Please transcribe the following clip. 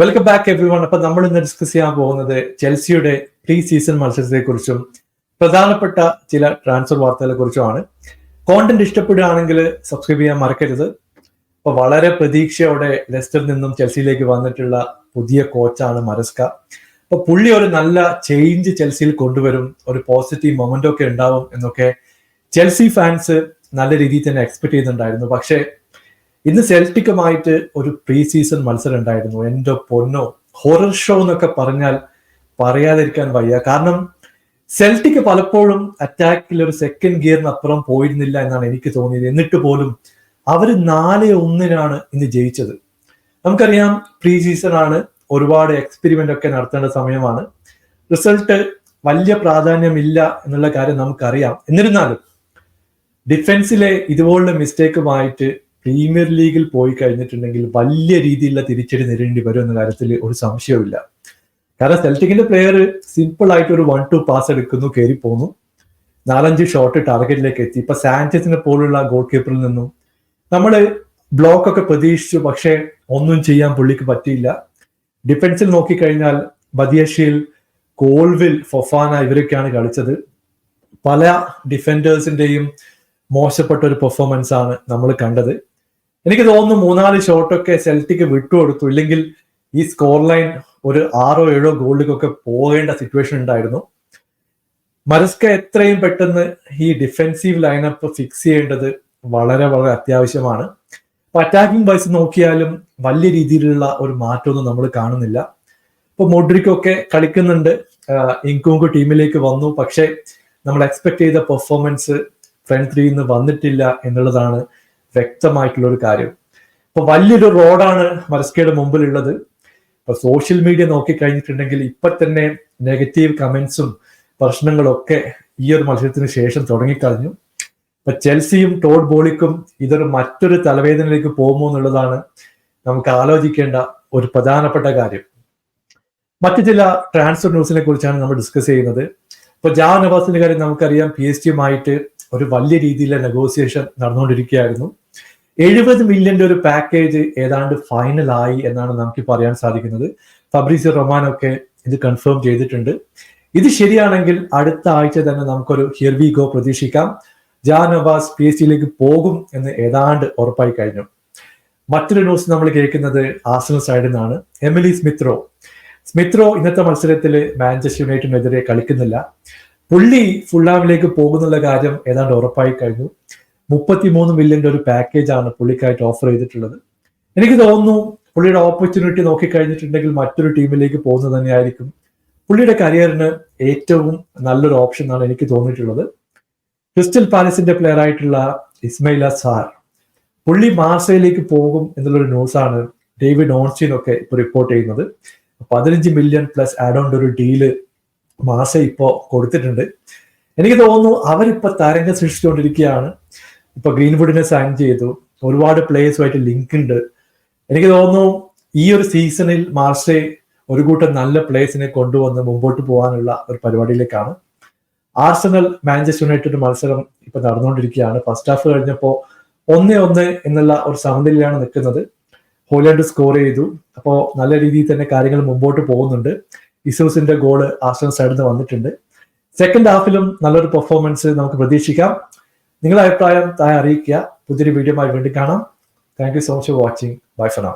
Welcome back every one. അപ്പൊ നമ്മൾ ഇന്ന് ഡിസ്കസ് ചെയ്യാൻ പോകുന്നത് ചെൽസിയുടെ പ്രീ സീസൺ മത്സരത്തെ കുറിച്ചും പ്രധാനപ്പെട്ട ചില ട്രാൻസ്ഫർ വാർത്തകളെ കുറിച്ചുമാണ്. കോണ്ടന്റ് ഇഷ്ടപ്പെടുകയാണെങ്കിൽ സബ്സ്ക്രൈബ് ചെയ്യാൻ മറക്കരുത്. അപ്പൊ വളരെ പ്രതീക്ഷയോടെ ലെസ്റ്ററിൽ നിന്നും ചെൽസിയിലേക്ക് വന്നിട്ടുള്ള പുതിയ കോച്ചാണ് മരസ്ക. അപ്പൊ പുള്ളി ഒരു നല്ല ചേഞ്ച് ചെൽസിയിൽ കൊണ്ടുവരും, ഒരു പോസിറ്റീവ് മൊമെന്റോ ഒക്കെ ഉണ്ടാവും എന്നൊക്കെ ചെൽസി ഫാൻസ് നല്ല രീതിയിൽ തന്നെ എക്സ്പെക്ട് ചെയ്യുന്നുണ്ടായിരുന്നു. പക്ഷേ ഇന്ന് സെൽറ്റിക്കുമായിട്ട് ഒരു പ്രീ സീസൺ മത്സരം ഉണ്ടായിരുന്നു. എന്റെ പൊന്നോ, ഹൊറർ ഷോ എന്നൊക്കെ പറഞ്ഞാൽ പറയാതിരിക്കാൻ വയ്യ. കാരണം സെൽറ്റിക്ക് പലപ്പോഴും അറ്റാക്കിൽ ഒരു സെക്കൻഡ് ഗിയറിന് അപ്പുറം പോയിരുന്നില്ല എന്നാണ് എനിക്ക് തോന്നിയത്. എന്നിട്ട് പോലും അവർ 4-1 ഇന്ന് ജയിച്ചത്. നമുക്കറിയാം പ്രീ സീസൺ ആണ്, ഒരുപാട് എക്സ്പെരിമെന്റ് ഒക്കെ നടത്തേണ്ട സമയമാണ്. റിസൾട്ട് വലിയ പ്രാധാന്യമില്ല എന്നുള്ള കാര്യം നമുക്കറിയാം. എന്നിരുന്നാലും ഡിഫൻസിലെ ഇതുപോലുള്ള മിസ്റ്റേക്കുമായിട്ട് പ്രീമിയർ ലീഗിൽ പോയി കഴിഞ്ഞിട്ടുണ്ടെങ്കിൽ വലിയ രീതിയിലുള്ള തിരിച്ചടി നേരിടേണ്ടി വരും എന്ന കാര്യത്തിൽ ഒരു സംശയവുമില്ല. കാരണം സെൽറ്റിക്കിന്റെ പ്ലെയർ സിമ്പിൾ ആയിട്ട് ഒരു 1-2 പാസ് എടുക്കുന്നു, കയറി പോകുന്നു, 4-5 ഷോട്ട് ടാർഗറ്റിലേക്ക് എത്തി. ഇപ്പൊ സാഞ്ചസിനെ പോലുള്ള ഗോൾ കീപ്പറിൽ നിന്നും നമ്മള് ബ്ലോക്ക് ഒക്കെ പ്രതീക്ഷിച്ചു, പക്ഷെ ഒന്നും ചെയ്യാൻ പുള്ളിക്ക് പറ്റിയില്ല. ഡിഫൻസിൽ നോക്കിക്കഴിഞ്ഞാൽ ബദിയഷീൽ, കോൾവിൽ, ഫൊഫാന ഇവരൊക്കെയാണ് കളിച്ചത്. പല ഡിഫൻഡേഴ്സിന്റെയും മോശപ്പെട്ട ഒരു പെർഫോമൻസ് ആണ് നമ്മൾ കണ്ടത്. എനിക്ക് തോന്നുന്നു 3-4 ഷോട്ടൊക്കെ സെൽറ്റിക്ക് വിട്ടുകൊടുത്തു, ഇല്ലെങ്കിൽ ഈ സ്കോർ ലൈൻ ഒരു 6-7 ഗോളിലേക്കൊക്കെ പോകേണ്ട സിറ്റുവേഷൻ ഉണ്ടായിരുന്നു. മരസ്ക എത്രയും പെട്ടെന്ന് ഈ ഡിഫെൻസീവ് ലൈനപ്പ് ഫിക്സ് ചെയ്യേണ്ടത് വളരെ വളരെ അത്യാവശ്യമാണ്. അപ്പൊ അറ്റാക്കിംഗ് വൈസ് നോക്കിയാലും വലിയ രീതിയിലുള്ള ഒരു മാറ്റമൊന്നും നമ്മൾ കാണുന്നില്ല. ഇപ്പൊ മോഡ്രിക്കൊക്കെ കളിക്കുന്നുണ്ട്, ഇൻകുങ്കു ടീമിലേക്ക് വന്നു, പക്ഷെ നമ്മൾ എക്സ്പെക്ട് ചെയ്ത പെർഫോമൻസ് ഫ്രണ്ട് ത്രീയിൽ നിന്ന് വന്നിട്ടില്ല എന്നുള്ളതാണ് വ്യക്തമായിട്ടുള്ള ഒരു കാര്യം. ഇപ്പൊ വലിയൊരു റോഡാണ് മരസ്കയുടെ മുമ്പിലുള്ളത്. ഇപ്പൊ സോഷ്യൽ മീഡിയ നോക്കിക്കഴിഞ്ഞിട്ടുണ്ടെങ്കിൽ ഇപ്പൊ തന്നെ നെഗറ്റീവ് കമന്റ്സും പ്രശ്നങ്ങളൊക്കെ ഈ ഒരു മത്സരത്തിന് ശേഷം തുടങ്ങിക്കഴിഞ്ഞു. ഇപ്പൊ ചെൽസിയും ടോഡ് ബോളിക്കും ഇതൊരു മറ്റൊരു തലവേദനയിലേക്ക് പോകുമോ എന്നുള്ളതാണ് നമുക്ക് ആലോചിക്കേണ്ട ഒരു പ്രധാനപ്പെട്ട കാര്യം. മറ്റു ചില ട്രാൻസ്ഫർ ന്യൂസിനെ കുറിച്ചാണ് നമ്മൾ ഡിസ്കസ് ചെയ്യുന്നത്. ഇപ്പൊ ജാൻ നവാസിന്റെ കാര്യം നമുക്കറിയാം, PSG ഒരു വലിയ രീതിയിലുള്ള നെഗോസിയേഷൻ നടന്നുകൊണ്ടിരിക്കുകയായിരുന്നു. 70 മില്യന്റെ ഒരു പാക്കേജ് ഏതാണ്ട് ഫൈനൽ ആയി എന്നാണ് നമുക്ക് പറയാൻ സാധിക്കുന്നത്. ഫബ്രീസിയോ റൊമാനോ ഒക്കെ ഇത് കൺഫേം ചെയ്തിട്ടുണ്ട്. ഇത് ശരിയാണെങ്കിൽ അടുത്ത ആഴ്ച തന്നെ നമുക്കൊരു ഹിയർ വി ഗോ പ്രതീക്ഷിക്കാം. ജാൻ നവാസ് PSG പോകും എന്ന് ഏതാണ്ട് ഉറപ്പായി കഴിഞ്ഞു. മറ്റൊരു ന്യൂസ് നമ്മൾ കേൾക്കുന്നത് ആർസണൽ സൈഡിൽ നിന്നാണ്. എമിലി സ്മിത്രോ ഇന്നത്തെ മത്സരത്തിൽ മാഞ്ചസ്റ്റർ യുണൈറ്റഡിനെതിരെ കളിക്കുന്നില്ല. പുള്ളി ഫുള്ളാമിലേക്ക് പോകുന്നുള്ള കാര്യം ഏതാണ്ട് ഉറപ്പായി കഴിഞ്ഞു. 33 മില്യന്റെ ഒരു പാക്കേജ് ആണ് പുള്ളിക്കായിട്ട് ഓഫർ ചെയ്തിട്ടുള്ളത്. എനിക്ക് തോന്നുന്നു പുള്ളിയുടെ ഓപ്പർച്യൂണിറ്റി നോക്കിക്കഴിഞ്ഞിട്ടുണ്ടെങ്കിൽ മറ്റൊരു ടീമിലേക്ക് പോകുന്നത് തന്നെയായിരിക്കും പുള്ളിയുടെ കരിയറിന് ഏറ്റവും നല്ലൊരു ഓപ്ഷൻ എന്നാണ് എനിക്ക് തോന്നിയിട്ടുള്ളത്. ക്രിസ്റ്റൽ പാലസിന്റെ പ്ലെയർ ആയിട്ടുള്ള ഇസ്മൈല സാർ, പുള്ളി മാർസയിലേക്ക് പോകും എന്നുള്ളൊരു ന്യൂസാണ് ഡേവിഡ് ഓൺസ്റ്റീനൊക്കെ ഇപ്പൊ റിപ്പോർട്ട് ചെയ്യുന്നത്. 15 മില്യൺ പ്ലസ് ആഡ് ഓൺ ഒരു ഡീല് മാസ ഇപ്പോ കൊടുത്തിട്ടുണ്ട്. എനിക്ക് തോന്നുന്നു അവരിപ്പോ തരംഗം സൃഷ്ടിച്ചുകൊണ്ടിരിക്കുകയാണ്. ഇപ്പൊ ഗ്രീൻവുഡിനെ സൈൻ ചെയ്തു, ഒരുപാട് പ്ലേയേഴ്സുമായിട്ട് ലിങ്ക് ഉണ്ട്. എനിക്ക് തോന്നുന്നു ഈ ഒരു സീസണിൽ മാർസേ ഒരു കൂട്ടം നല്ല പ്ലേയേഴ്സിനെ കൊണ്ടുവന്ന് മുമ്പോട്ട് പോകാനുള്ള ഒരു പരിപാടിയിലേക്കാണ്. ആർസണൽ മാഞ്ചസ്റ്റർ യുണൈറ്റഡ് മത്സരം ഇപ്പൊ നടന്നുകൊണ്ടിരിക്കുകയാണ്. ഫസ്റ്റ് ഹാഫ് കഴിഞ്ഞപ്പോ 1-1 എന്നുള്ള ഒരു സമനിലയിലാണ് നിൽക്കുന്നത്. ഹോലൻഡ് സ്കോർ ചെയ്തു. അപ്പോ നല്ല രീതിയിൽ തന്നെ കാര്യങ്ങൾ മുമ്പോട്ട് പോകുന്നുണ്ട്. ഇസൂസിന്റെ ഗോള് ആർസണൽ സൈഡിൽ നിന്ന് വന്നിട്ടുണ്ട്. സെക്കൻഡ് ഹാഫിലും നല്ലൊരു പെർഫോമൻസ് നമുക്ക് പ്രതീക്ഷിക്കാം. നിങ്ങളുടെ അഭിപ്രായം താഴെ അറിയിക്കുക. പുതിയൊരു വീഡിയോയുമായി വീണ്ടും കാണാം. Thank you so much for watching. Bye for now.